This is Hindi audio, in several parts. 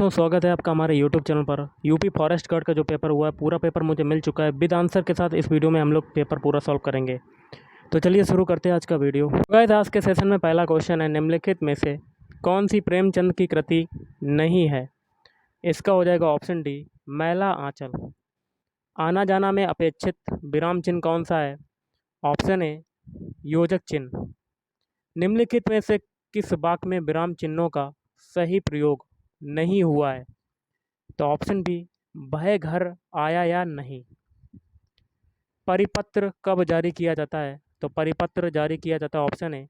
दोस्तों, स्वागत है आपका हमारे यूट्यूब चैनल पर। यूपी फॉरेस्ट गार्ड का जो पेपर हुआ है, पूरा पेपर मुझे मिल चुका है विद आंसर के साथ। इस वीडियो में हम लोग पेपर पूरा सॉल्व करेंगे। तो चलिए शुरू करते हैं आज का वीडियो। गाइस, आज के सेशन में पहला क्वेश्चन है, निम्नलिखित में से कौन सी प्रेमचंद की कृति नहीं है? इसका हो जाएगा ऑप्शन डी, मैला आंचल। आना जाना में अपेक्षित विराम चिन्ह कौन सा है? ऑप्शन ए, योजक चिन्ह। निम्नलिखित में से किस वाक्य में विराम चिन्हों का सही प्रयोग नहीं हुआ है? तो ऑप्शन बी, वह घर आया या नहीं। परिपत्र कब जारी किया जाता है? तो परिपत्र जारी किया जाता है ऑप्शन ए,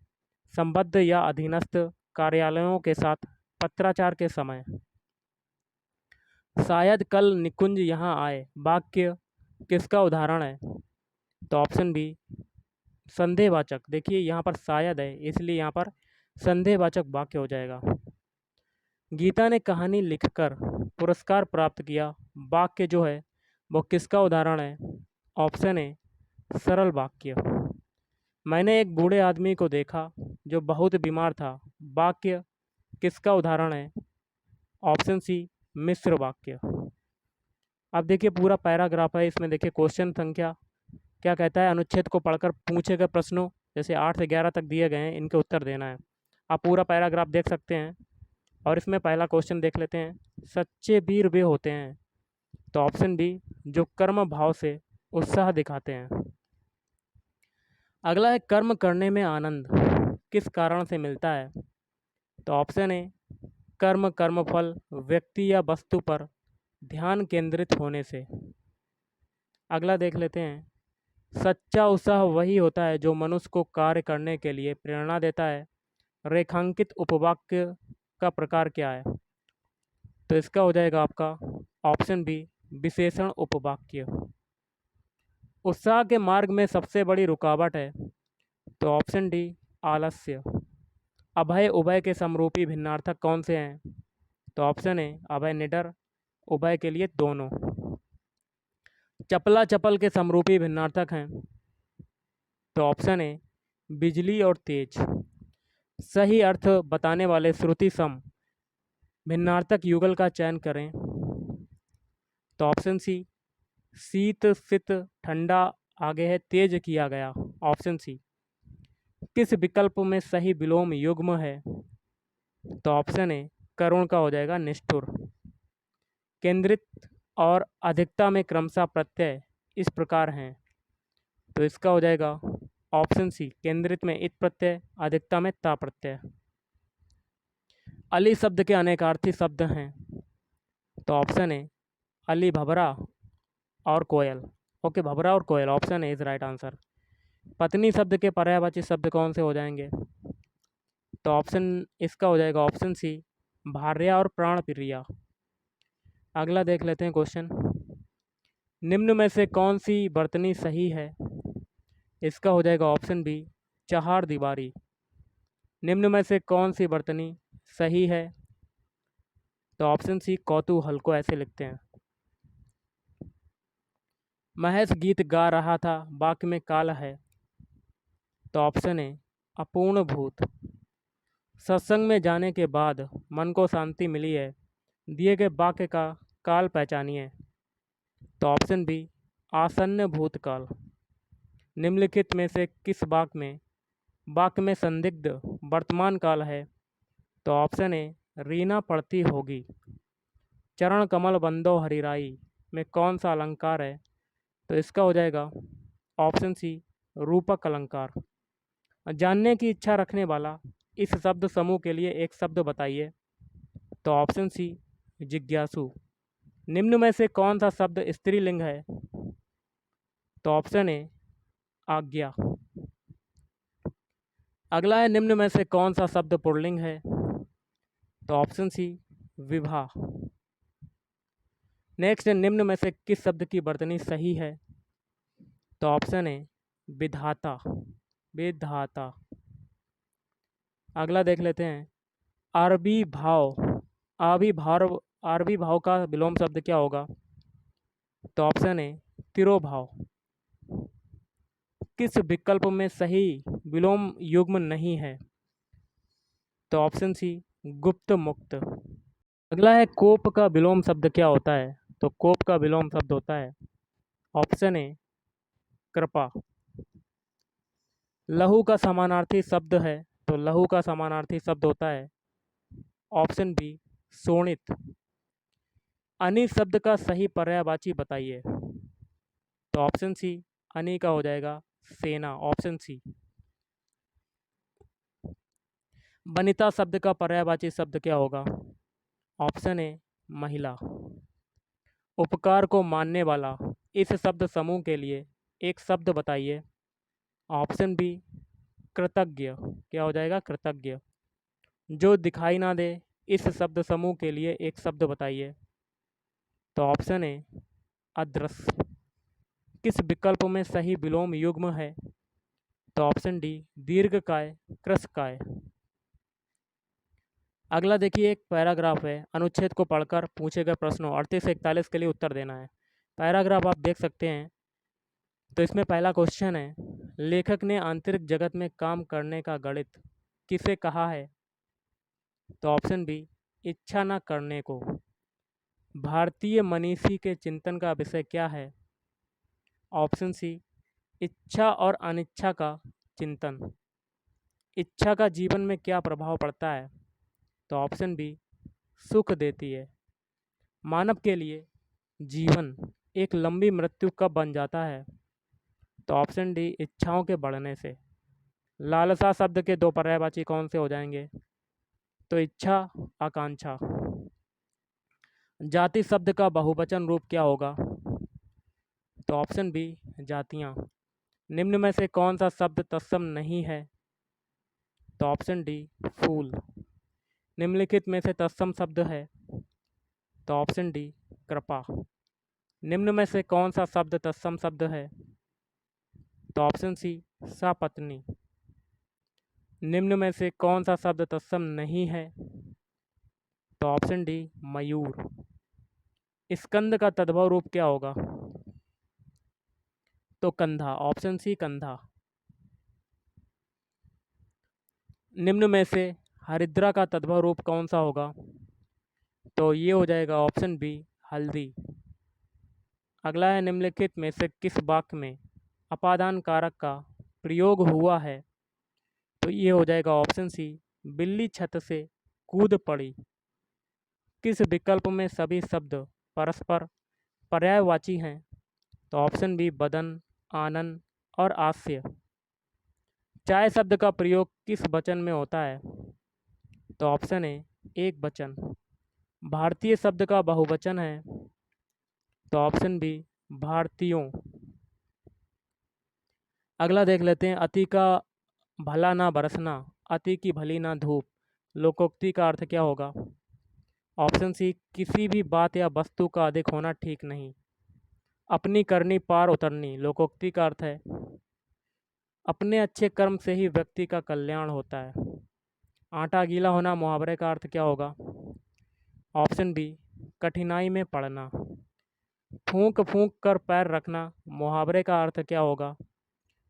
संबद्ध या अधीनस्थ कार्यालयों के साथ पत्राचार के समय। शायद कल निकुंज यहाँ आए वाक्य किसका उदाहरण है? तो ऑप्शन बी, संदेहवाचक। देखिए यहाँ पर शायद है, इसलिए यहाँ पर संदेहवाचक वाक्य हो जाएगा। गीता ने कहानी लिखकर पुरस्कार प्राप्त किया वाक्य जो है वो किसका उदाहरण है? ऑप्शन ए, सरल वाक्य। मैंने एक बूढ़े आदमी को देखा जो बहुत बीमार था वाक्य किसका उदाहरण है? ऑप्शन सी, मिश्र वाक्य। अब देखिए पूरा पैराग्राफ है, इसमें देखिए क्वेश्चन संख्या क्या कहता है। अनुच्छेद को पढ़कर पूछे गए प्रश्नों जैसे 8 से 11 तक दिए गए हैं, इनके उत्तर देना है। आप पूरा पैराग्राफ देख सकते हैं। और इसमें पहला क्वेश्चन देख लेते हैं, सच्चे वीर वे होते हैं। तो ऑप्शन बी, जो कर्म भाव से उत्साह दिखाते हैं। अगला है, कर्म करने में आनंद किस कारण से मिलता है? तो ऑप्शन ए, कर्मफल व्यक्ति या वस्तु पर ध्यान केंद्रित होने से। अगला देख लेते हैं, सच्चा उत्साह वही होता है जो मनुष्य को कार्य करने के लिए प्रेरणा देता है। रेखांकित उपवाक्य का प्रकार क्या है? तो इसका हो जाएगा आपका ऑप्शन बी, विशेषण उपवाक्य। उत्साह के मार्ग में सबसे बड़ी रुकावट है। तो ऑप्शन डी, आलस्य। अभय उभय के समरूपी भिन्नार्थक कौन से हैं? तो ऑप्शन ए, अभय निडर, उभय के लिए दोनों। चपला चपल के समरूपी भिन्नार्थक हैं। तो ऑप्शन ए, बिजली और तेज। सही अर्थ बताने वाले श्रुति सम भिन्नार्थक युगल का चयन करें। तो ऑप्शन सी, शीत शीत ठंडा आगे है तेज किया गया। Option C. किस विकल्प में सही विलोम युग्म है? तो ऑप्शन ए, करुण का हो जाएगा निष्ठुर। केंद्रित और अधिकता में क्रमशः प्रत्यय इस प्रकार हैं। तो इसका हो जाएगा ऑप्शन सी, केंद्रित में इत प्रत्यय, अधिकता में ता प्रत्यय। अली शब्द के अनेकार्थी शब्द हैं। तो ऑप्शन ए, अली भबरा और कोयल। ओके, भबरा और कोयल, option A is right answer. पत्नी शब्द के पर्यायवाची शब्द कौन से हो जाएंगे? तो ऑप्शन इसका हो जाएगा ऑप्शन सी, भार्या और प्राण प्रिया। अगला देख लेते हैं क्वेश्चन, निम्न में से कौन सी वर्तनी सही है? इसका हो जाएगा ऑप्शन बी, चहार दीवारी। निम्न में से कौन सी वर्तनी सही है? तो ऑप्शन सी, कौतूहल को ऐसे लिखते हैं। महेश गीत गा रहा था वाक्य में काल है। तो ऑप्शन ए, अपूर्ण भूत। सत्संग में जाने के बाद मन को शांति मिली है, दिए गए वाक्य का काल पहचानिए। तो ऑप्शन बी, आसन्न भूतकाल। निम्नलिखित में से किस वाक्य में संदिग्ध वर्तमान काल है? तो ऑप्शन ए, रीना पड़ती होगी। चरण कमल बंदो हरिराई में कौन सा अलंकार है? तो इसका हो जाएगा ऑप्शन सी, रूपक अलंकार। जानने की इच्छा रखने वाला इस शब्द समूह के लिए एक शब्द बताइए। तो ऑप्शन सी, जिज्ञासु। निम्न में से कौन सा शब्द स्त्रीलिंग है? तो ऑप्शन ए, आज्ञा। अगला है, निम्न में से कौन सा शब्द पुल्लिंग है? तो ऑप्शन सी, विवाह। नेक्स्ट है, निम्न में से किस शब्द की वर्तनी सही है? तो ऑप्शन ए, विधाता, विधाता। अगला देख लेते हैं, अरबी भाव, अरबी भाव का विलोम शब्द क्या होगा? तो ऑप्शन ए, तिरोभाव। किस विकल्प में सही विलोम युग्म नहीं है? तो ऑप्शन सी, गुप्त मुक्त। अगला है कोप का विलोम शब्द क्या होता है? तो कोप का विलोम शब्द होता है ऑप्शन ए कृपा। लहू का समानार्थी शब्द है, तो लहू का समानार्थी शब्द होता है ऑप्शन बी शोणित। अनि शब्द का सही पर्यायवाची बताइए। तो ऑप्शन सी अनि का हो जाएगा सेना, ऑप्शन सी। वनिता शब्द का पर्यायवाची शब्द क्या होगा? ऑप्शन ए महिला। उपकार को मानने वाला, इस शब्द समूह के लिए एक शब्द बताइए। ऑप्शन बी कृतज्ञ, क्या हो जाएगा? कृतज्ञ। जो दिखाई ना दे, इस शब्द समूह के लिए एक शब्द बताइए। तो ऑप्शन ए अदृश्य। किस विकल्प में सही विलोम युग्म है? तो ऑप्शन डी दीर्घकाय कृशकाय। अगला देखिए एक पैराग्राफ है, अनुच्छेद को पढ़कर पूछे गए प्रश्नों 38 से 41 के लिए उत्तर देना है। पैराग्राफ आप देख सकते हैं। तो इसमें पहला क्वेश्चन है, लेखक ने आंतरिक जगत में काम करने का गणित किसे कहा है? तो ऑप्शन बी इच्छा न करने को। भारतीय मनीषी के चिंतन का विषय क्या है? ऑप्शन सी इच्छा और अनिच्छा का चिंतन। इच्छा का जीवन में क्या प्रभाव पड़ता है? तो ऑप्शन बी सुख देती है। मानव के लिए जीवन एक लंबी मृत्यु कब बन जाता है? तो ऑप्शन डी इच्छाओं के बढ़ने से। लालसा शब्द के दो पर्यायवाची कौन से हो जाएंगे? तो इच्छा आकांक्षा। जाति शब्द का बहुवचन रूप क्या होगा? तो ऑप्शन बी जातियाँ। निम्न में से कौन सा शब्द तत्सम नहीं है? तो ऑप्शन डी फूल। निम्नलिखित में से तत्सम शब्द है? तो ऑप्शन डी कृपा। निम्न में से कौन सा शब्द तत्सम शब्द है? तो ऑप्शन सी सपत्नी। निम्न में से कौन सा शब्द तत्सम नहीं है? तो ऑप्शन डी मयूर। स्कंद का तद्भव रूप क्या होगा? तो कंधा, ऑप्शन सी कंधा। निम्न में से हरिद्रा का तद्भव रूप कौन सा होगा? तो ये हो जाएगा ऑप्शन बी हल्दी। अगला है, निम्नलिखित में से किस वाक्य में अपादान कारक का प्रयोग हुआ है? तो ये हो जाएगा ऑप्शन सी बिल्ली छत से कूद पड़ी। किस विकल्प में सभी शब्द परस्पर पर्यायवाची हैं? तो ऑप्शन बी बदन, आनंद और आस्य। चाय शब्द का प्रयोग किस वचन में होता है? तो ऑप्शन ए एक वचन। भारतीय शब्द का बहुवचन है? तो ऑप्शन बी भारतीयों। अगला देख लेते हैं, अति का भला ना बरसना, अति की भली ना धूप, लोकोक्ति का अर्थ क्या होगा? ऑप्शन सी किसी भी बात या वस्तु का अधिक होना ठीक नहीं। अपनी करनी पार उतरनी, लोकोक्ति का अर्थ है अपने अच्छे कर्म से ही व्यक्ति का कल्याण होता है। आटा गीला होना, मुहावरे का अर्थ क्या होगा? ऑप्शन बी कठिनाई में पड़ना। फूंक फूंक कर पैर रखना, मुहावरे का अर्थ क्या होगा?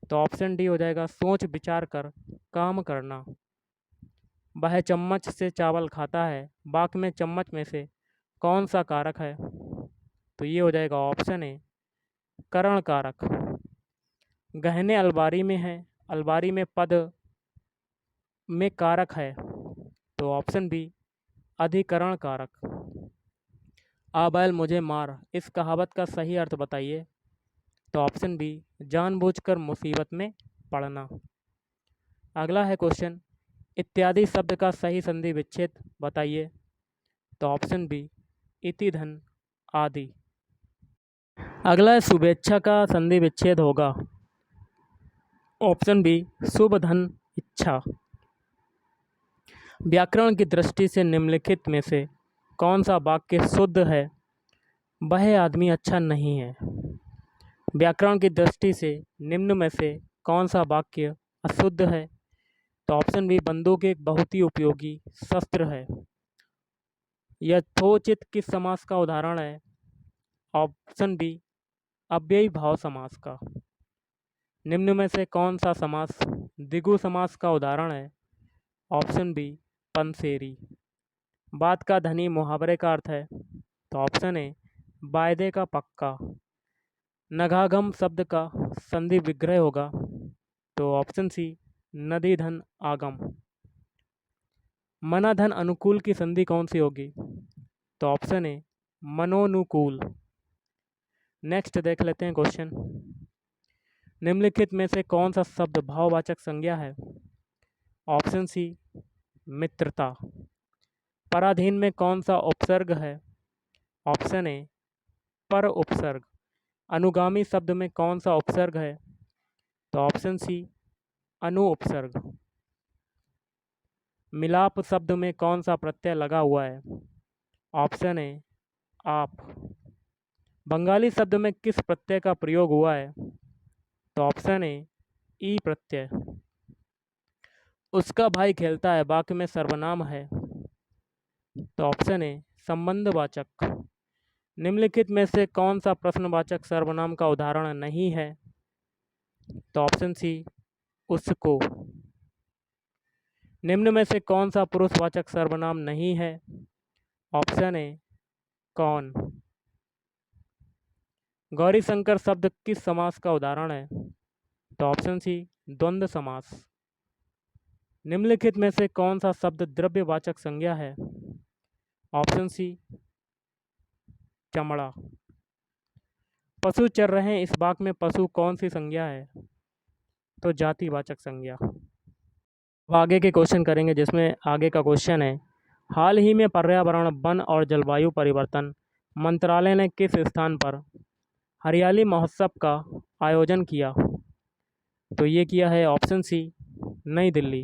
तो ऑप्शन डी हो जाएगा सोच विचार कर काम करना। वह चम्मच से चावल खाता है, वाक्य में चम्मच में से कौन सा कारक है? तो ये हो जाएगा ऑप्शन ए करण कारक। गहने अलमारी में है, अलमारी में पद में कारक है, तो ऑप्शन बी अधिकरण कारक। आ बैल मुझे मार, इस कहावत का सही अर्थ बताइए। तो ऑप्शन बी जानबूझकर मुसीबत में पड़ना। अगला है क्वेश्चन, इत्यादि शब्द का सही संधि विच्छेद बताइए। तो ऑप्शन बी इति धन आदि। अगला है शुभेच्छा का संधि विच्छेद होगा। ऑप्शन बी शुभ धन इच्छा। व्याकरण की दृष्टि से निम्नलिखित में से कौन सा वाक्य शुद्ध है? वह आदमी अच्छा नहीं है। व्याकरण की दृष्टि से निम्न में से कौन सा वाक्य अशुद्ध है? तो ऑप्शन बी बंदूक एक बहुत ही उपयोगी शस्त्र है। यथोचित किस समास का उदाहरण है? ऑप्शन बी अव्ययी भाव समास का। निम्न में से कौन सा समास द्विगु समास का उदाहरण है? ऑप्शन बी पंसेरी। बात का धनी मुहावरे का अर्थ है? तो ऑप्शन ए वायदे का पक्का। नगागम शब्द का संधि विग्रह होगा, तो ऑप्शन सी नदी धन आगम। मना धन अनुकूल की संधि कौन सी होगी? तो ऑप्शन ए मनोनुकूल। नेक्स्ट देख लेते हैं क्वेश्चन। निम्नलिखित में से कौन सा शब्द भाववाचक संज्ञा है? ऑप्शन सी मित्रता। पराधीन में कौन सा उपसर्ग है? ऑप्शन ए पर उपसर्ग। अनुगामी शब्द में कौन सा उपसर्ग है? तो ऑप्शन सी अनु उपसर्ग। मिलाप शब्द में कौन सा प्रत्यय लगा हुआ है? ऑप्शन ए आप। बंगाली शब्द में किस प्रत्यय का प्रयोग हुआ है? तो ऑप्शन ए ई प्रत्यय। उसका भाई खेलता है वाक्य में सर्वनाम है, तो ऑप्शन ए संबंधवाचक। निम्नलिखित में से कौन सा प्रश्नवाचक सर्वनाम का उदाहरण नहीं है? तो ऑप्शन सी उसको। निम्न में से कौन सा पुरुषवाचक सर्वनाम नहीं है? ऑप्शन ए कौन। गौरी शंकर शब्द किस समास का उदाहरण है? तो ऑप्शन सी द्वंद्व समास। निम्नलिखित में से कौन सा शब्द द्रव्यवाचक संज्ञा है? ऑप्शन सी चमड़ा। पशु चर रहे हैं इस वाक्य में पशु कौन सी संज्ञा है? तो जातिवाचक संज्ञा। अब आगे के क्वेश्चन करेंगे, जिसमें आगे का क्वेश्चन है, हाल ही में पर्यावरण वन और जलवायु परिवर्तन मंत्रालय ने किस स्थान पर हरियाली महोत्सव का आयोजन किया? तो ये किया है ऑप्शन सी नई दिल्ली।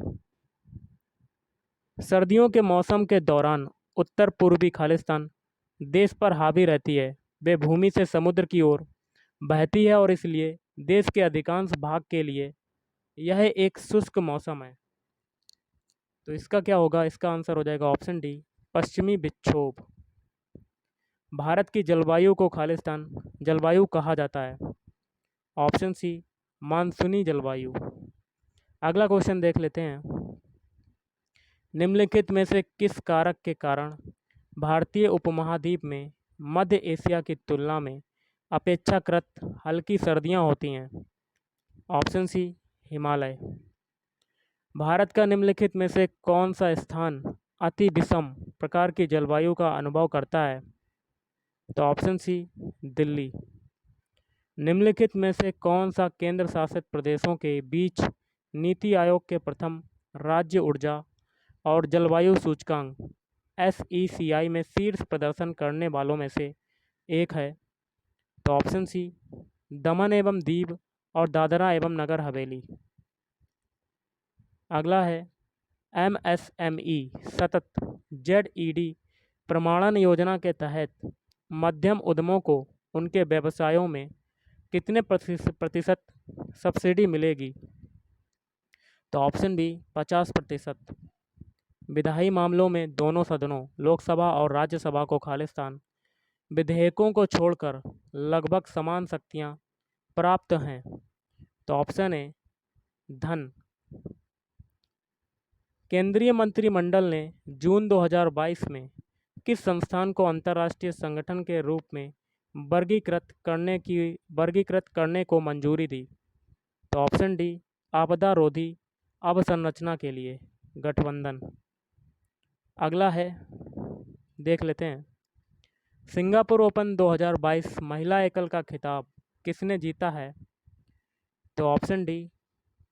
सर्दियों के मौसम के दौरान उत्तर पूर्वी खालिस्तान देश पर हावी रहती है। वे भूमि से समुद्र की ओर बहती है और इसलिए देश के अधिकांश भाग के लिए यह एक शुष्क मौसम है। तो इसका क्या होगा? इसका आंसर हो जाएगा ऑप्शन डी पश्चिमी विक्षोभ। भारत की जलवायु को खालिस्तान जलवायु कहा जाता है। ऑप्शन सी मानसूनी जलवायु। अगला क्वेश्चन देख लेते हैं। निम्नलिखित में से किस कारक के कारण भारतीय उपमहाद्वीप में मध्य एशिया की तुलना में अपेक्षाकृत हल्की सर्दियां होती हैं? Option C Himalaya. भारत का निम्नलिखित में से कौन सा स्थान अति विषम प्रकार की जलवायु का अनुभव करता है? तो ऑप्शन सी दिल्ली। निम्नलिखित में से कौन सा केंद्र शासित प्रदेशों के बीच नीति आयोग के प्रथम राज्य ऊर्जा और जलवायु सूचकांक SECI में शीर्ष प्रदर्शन करने वालों में से एक है? तो ऑप्शन सी दमन एवं दीव और दादरा एवं नगर हवेली। अगला है MSME सतत ZED प्रमाणन योजना के तहत मध्यम उद्यमों को उनके व्यवसायों में कितने प्रतिशत सब्सिडी मिलेगी? तो ऑप्शन बी 50%। विधायी मामलों में दोनों सदनों लोकसभा और राज्यसभा को खालिस्तान विधेयकों को छोड़कर लगभग समान शक्तियां प्राप्त हैं। तो ऑप्शन ए धन। केंद्रीय मंत्रिमंडल ने जून 2022 में किस संस्थान को अंतर्राष्ट्रीय संगठन के रूप में वर्गीकृत करने को मंजूरी दी? तो ऑप्शन डी आपदा रोधी अवसंरचना के लिए गठबंधन। अगला है, देख लेते हैं। सिंगापुर ओपन 2022 महिला एकल का खिताब किसने जीता है? तो ऑप्शन डी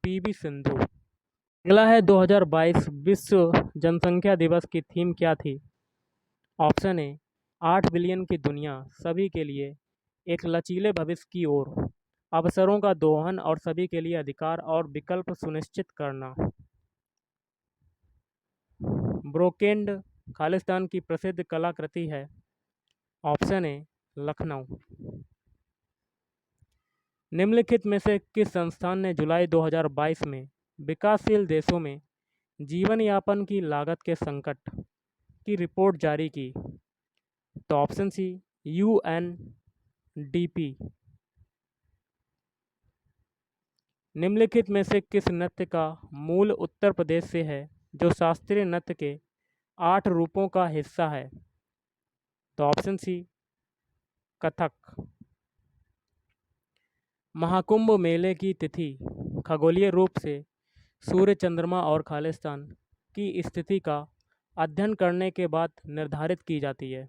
PV सिंधु। अगला है 2022 विश्व जनसंख्या दिवस की थीम क्या थी? ऑप्शन ए 8 बिलियन की दुनिया सभी के लिए एक लचीले भविष्य की ओर, अवसरों का दोहन और सभी के लिए अधिकार और विकल्प सुनिश्चित करना। ब्रोकेंड खालिस्तान की प्रसिद्ध कलाकृति है। ऑप्शन ए लखनऊ। निम्नलिखित में से किस संस्थान ने जुलाई 2022 में विकासशील देशों में जीवन यापन की लागत के संकट की रिपोर्ट जारी की? तो ऑप्शन सी UNDP। निम्नलिखित में से किस नृत्य का मूल उत्तर प्रदेश से है जो शास्त्रीय नृत्य के 8 रूपों का हिस्सा है? तो ऑप्शन सी कथक। महाकुंभ मेले की तिथि खगोलीय रूप से सूर्य, चंद्रमा और खालिस्तान की स्थिति का अध्ययन करने के बाद निर्धारित की जाती है?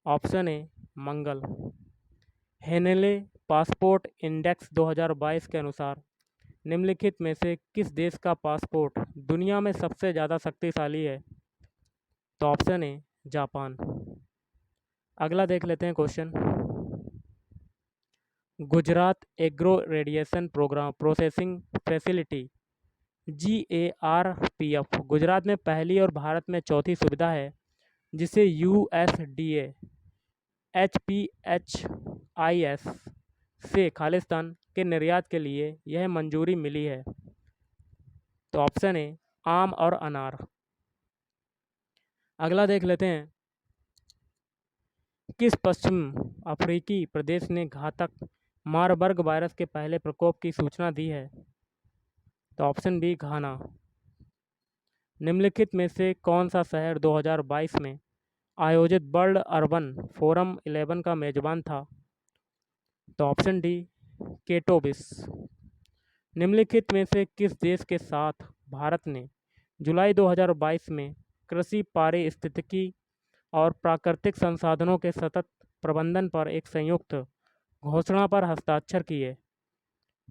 ऑप्शन ए मंगल। हेनेले पासपोर्ट इंडेक्स 2022 के अनुसार निम्नलिखित में से किस देश का पासपोर्ट दुनिया में सबसे ज़्यादा शक्तिशाली है? तो ऑप्शन ए जापान। अगला देख लेते हैं question. Gujarat agro radiation program processing facility GARPF Gujarat में पहली और भारत में चौथी सुविधा है जिसे USDA HPHIS से खालिस्तान के निर्यात के लिए यह मंजूरी मिली है? तो ऑप्शन ए आम और अनार। अगला देख लेते हैं। किस पश्चिम अफ्रीकी प्रदेश ने घातक मारबर्ग वायरस के पहले प्रकोप की सूचना दी है? तो ऑप्शन बी घाना। निम्नलिखित में से कौन सा शहर 2022 में आयोजित वर्ल्ड अर्बन फोरम 11 का मेजबान था? तो ऑप्शन डी केटोविस। निम्नलिखित में से किस देश के साथ भारत ने जुलाई 2022 में कृषि पारिस्थितिकी और प्राकृतिक संसाधनों के सतत प्रबंधन पर एक संयुक्त घोषणा पर हस्ताक्षर किए?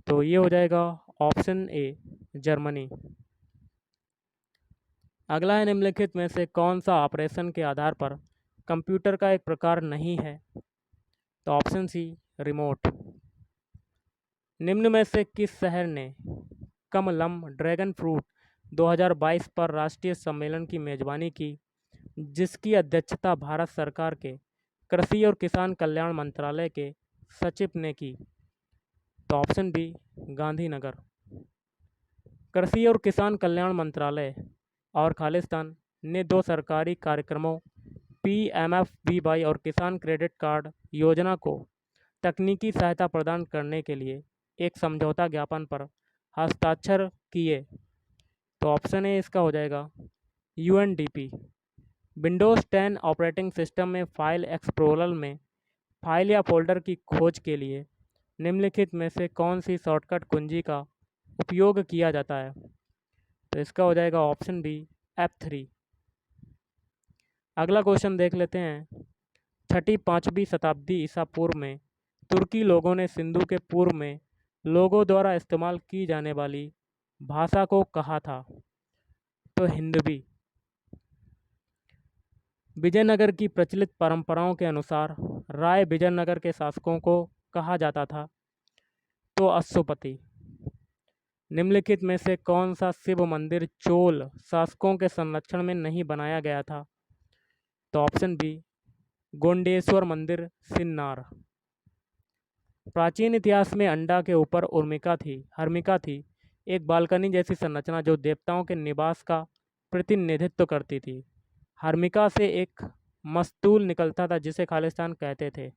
तो ये हो जाएगा ऑप्शन ए जर्मनी। अगला है निम्नलिखित में से कौन सा ऑपरेशन के आधार पर कंप्यूटर का एक प्रकार नहीं है? तो ऑप्शन सी रिमोट। निम्न में से किस शहर ने कमलम ड्रैगन फ्रूट 2022 पर राष्ट्रीय सम्मेलन की मेजबानी की जिसकी अध्यक्षता भारत सरकार के कृषि और किसान कल्याण मंत्रालय के सचिव ने की? तो ऑप्शन बी गांधीनगर। कृषि और किसान कल्याण मंत्रालय और खालिस्तान ने 2 सरकारी कार्यक्रमों PMFBY और किसान क्रेडिट कार्ड योजना को तकनीकी सहायता प्रदान करने के लिए एक समझौता ज्ञापन पर हस्ताक्षर किए? तो ऑप्शन ए इसका हो जाएगा UNDP। विंडोज़ 10 ऑपरेटिंग सिस्टम में फाइल एक्सप्लोरर में फाइल या फोल्डर की खोज के लिए निम्नलिखित में से कौन सी शॉर्टकट कुंजी का उपयोग किया जाता है? तो इसका हो जाएगा ऑप्शन बी F3। अगला क्वेश्चन देख लेते हैं। 5वीं शताब्दी ईसा पूर्व में तुर्की लोगों ने सिंधु के पूर्व में लोगों द्वारा इस्तेमाल की जाने वाली भाषा को कहा था? तो हिंदवी। विजयनगर की प्रचलित परंपराओं के अनुसार राय विजयनगर के शासकों को कहा जाता था? तो अश्वपति। निम्नलिखित में से कौन सा शिव मंदिर चोल शासकों के संरक्षण में नहीं बनाया गया था? तो ऑप्शन बी गोंडेश्वर मंदिर सिन्नार। प्राचीन इतिहास में अंडा के ऊपर हर्मिका थी एक बालकनी जैसी संरचना जो देवताओं के निवास का प्रतिनिधित्व करती थी। हर्मिका से एक मस्तूल निकलता था जिसे खालिस्तान कहते थे।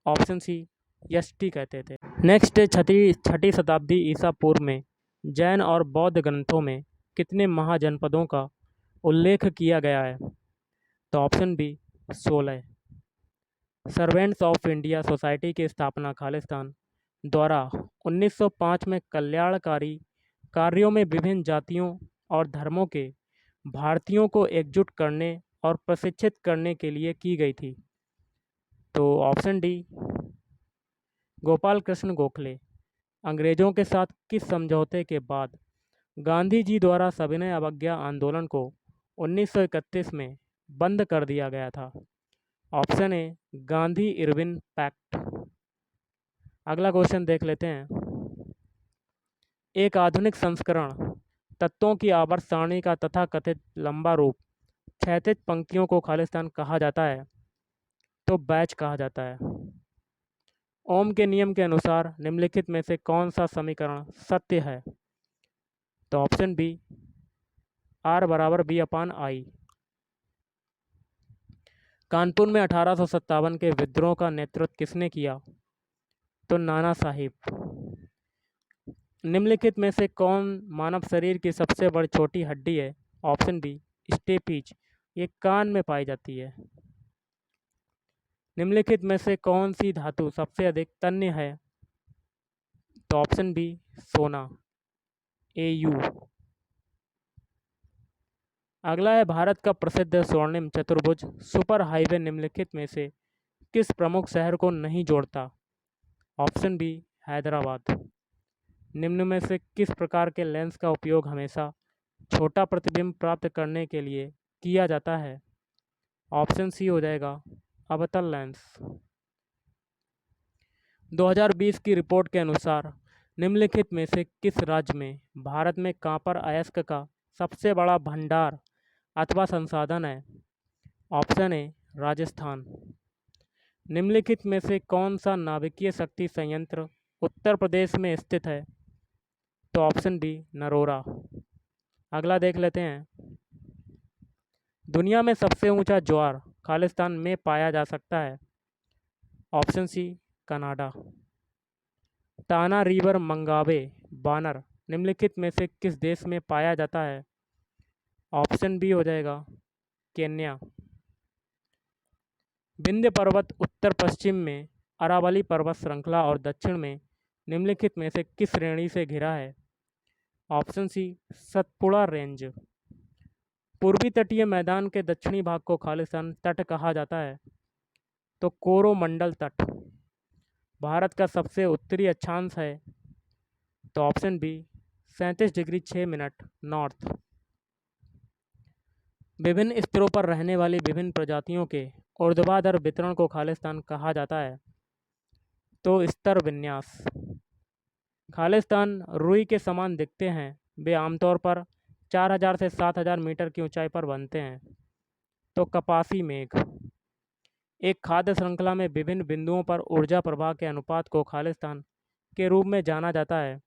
ऑप्शन सी यष्टि कहते थे। नेक्स्ट है 6ठी शताब्दी ईसा पूर्व में जैन और बौद्ध ग्रंथों में कितने महाजनपदों का उल्लेख किया गया है? तो option B 16। Servants of India society की स्थापना खालिस्तान द्वारा 1905 में कल्याणकारी कार्यों में विभिन्न जातियों और धर्मों के भारतीयों को एकजुट करने और प्रशिक्षित करने के लिए की गई थी। तो ऑप्शन डी गोपाल कृष्ण गोखले। अंग्रेजों के साथ किस समझौते के बाद गांधी जी द्वारा सविनय अवज्ञा आंदोलन को 1931 में बंद कर दिया गया था? Option A Gandhi Irwin pact. अगला क्वेश्चन देख लेते हैं। एक आधुनिक संस्करण तत्वों की आवर्त सारणी का तथाकथित लंबा रूप क्षैतिज पंक्तियों को खालिस्तान कहा जाता है? तो बैच कहा जाता है। ओम के नियम के अनुसार निम्नलिखित में से कौन सा समीकरण सत्य है? तो option B R = B/I। Kanpur में 1857 के विद्रोह का नेतृत्व किसने किया? तो नाना साहिब। निम्नलिखित में से कौन मानव शरीर की सबसे बड़ी छोटी हड्डी है? ऑप्शन बी स्टेपीज, ये कान में पाई जाती है। निम्नलिखित में से कौन सी धातु सबसे अधिक तन्य है? तो ऑप्शन बी सोना, Au। अगला है भारत का प्रसिद्ध स्वर्णिम चतुर्भुज सुपर हाईवे निम्नलिखित में से किस प्रमुख शहर को नहीं जोड़ता? Option B Hyderabad. निम्न में से किस प्रकार के लेंस का उपयोग हमेशा छोटा प्रतिबिंब प्राप्त करने के लिए किया जाता है? ऑप्शन सी हो जाएगा अवतल लेंस। 2020 की रिपोर्ट के अनुसार निम्नलिखित में से किस राज्य में भारत में कॉपर अयस्क का सबसे बड़ा भंडार अथवा संसाधन है? ऑप्शन ए राजस्थान। निम्नलिखित में से कौन सा नाभिकीय शक्ति संयंत्र उत्तर प्रदेश में स्थित है? तो ऑप्शन बी नरोरा। अगला देख लेते हैं। दुनिया में सबसे ऊंचा ज्वार खालिस्तान में पाया जा सकता है? Option C Canada. Tana river mangabey बानर निम्नलिखित में से किस देश में पाया जाता है? ऑप्शन बी हो जाएगा केन्या। विंध्य पर्वत उत्तर पश्चिम में अरावली पर्वत श्रृंखला और दक्षिण में निम्नलिखित में से किस श्रेणी से घिरा है? Option C Satpura range. पूर्वी तटीय मैदान के दक्षिणी भाग को खालिस्तान तट कहा जाता है? तो कोरोमंडल तट। भारत का सबसे उत्तरी अक्षांश है? तो option B 37 degree 6 minute north. विभिन्न स्तरों पर रहने वाली विभिन्न प्रजातियों के ऊर्ध्वाधर वितरण को खालिस्तान कहा जाता है? तो स्तर विन्यास। खालिस्तान रुई के समान दिखते हैं। वे आमतौर पर 4000 से 7000 मीटर की ऊंचाई पर बनते हैं। तो कपासी मेघ। एक खाद्य श्रृंखला में विभिन्न बिंदुओं पर ऊर्जा प्रवाह के अनुपात को खालिस्तान के रूप में जाना जाता है?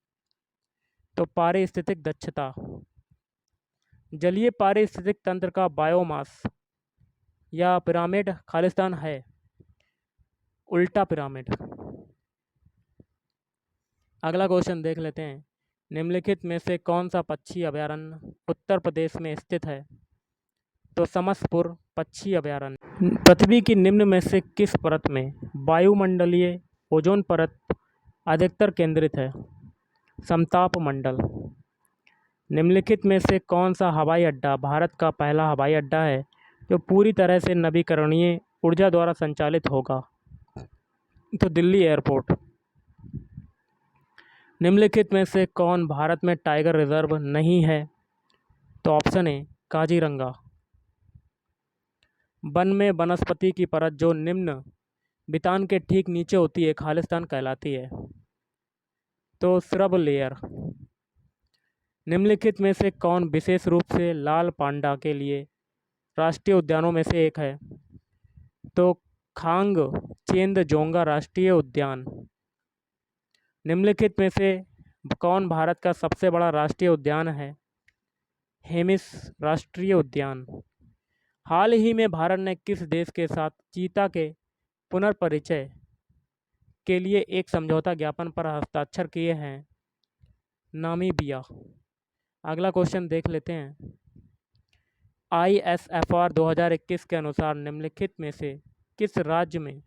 तो पारिस्थितिक दक्षता। जलीय पारिस्थितिक तंत्र का बायोमास या पिरामिड खालिस्तान है? उल्टा पिरामिड। अगला क्वेश्चन देख लेते हैं। निम्नलिखित में से कौन सा पक्षी अभयारण्य उत्तर प्रदेश में स्थित है? तो समसपुर पक्षी अभयारण्य। पृथ्वी की निम्न में से किस परत में वायुमंडलीय ओजोन परत अधिकतर केंद्रित है? समताप मंडल। निम्नलिखित में से कौन सा हवाई अड्डा भारत का पहला हवाई अड्डा है जो पूरी तरह से नवीकरणीय ऊर्जा द्वारा संचालित होगा? तो दिल्ली एयरपोर्ट। निम्नलिखित में से कौन भारत में टाइगर रिजर्व नहीं है? तो ऑप्शन ए काजीरंगा। वन में वनस्पति की परत जो निम्न बितान के ठीक नीचे होती है खालिस्तान कहलाती है? तो श्रब लेयर। निम्नलिखित में से कौन विशेष रूप से लाल पांडा के लिए राष्ट्रीय उद्यानों में से एक है? तो खांग चेंदजोंगा राष्ट्रीय उद्यान। निम्नलिखित में से कौन भारत का सबसे बड़ा राष्ट्रीय उद्यान है? हेमिस राष्ट्रीय उद्यान। हाल ही में भारत ने किस देश के साथ चीता के पुनर्परिचय के लिए एक समझौता ज्ञापन पर हस्ताक्षर किए हैं? नामीबिया। अगला क्वेश्चन देख लेते हैं। ISFR 2021 के अनुसार निम्नलिखित में से किस राज्य में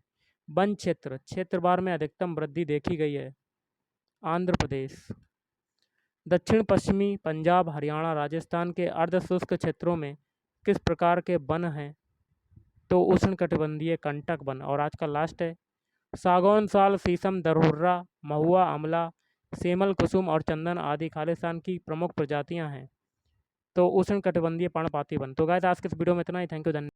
वन क्षेत्रवार में अधिकतम वृद्धि देखी गई है? आंध्र प्रदेश। दक्षिण पश्चिमी पंजाब हरियाणा राजस्थान के अर्धशुष्क क्षेत्रों में किस प्रकार के वन हैं? तो उष्णकटिबंधीय कंटक वन। और आज का लास्ट है सागौन साल शीशम दरहुर्रा महुआ अमला सेमल कुसुम और चंदन आदि खालिस्तान की प्रमुख प्रजातियां हैं? तो उष्णकटिबंधीय पर्णपाती वन। तो गाइस आज के इस वीडियो में इतना ही। Thank you.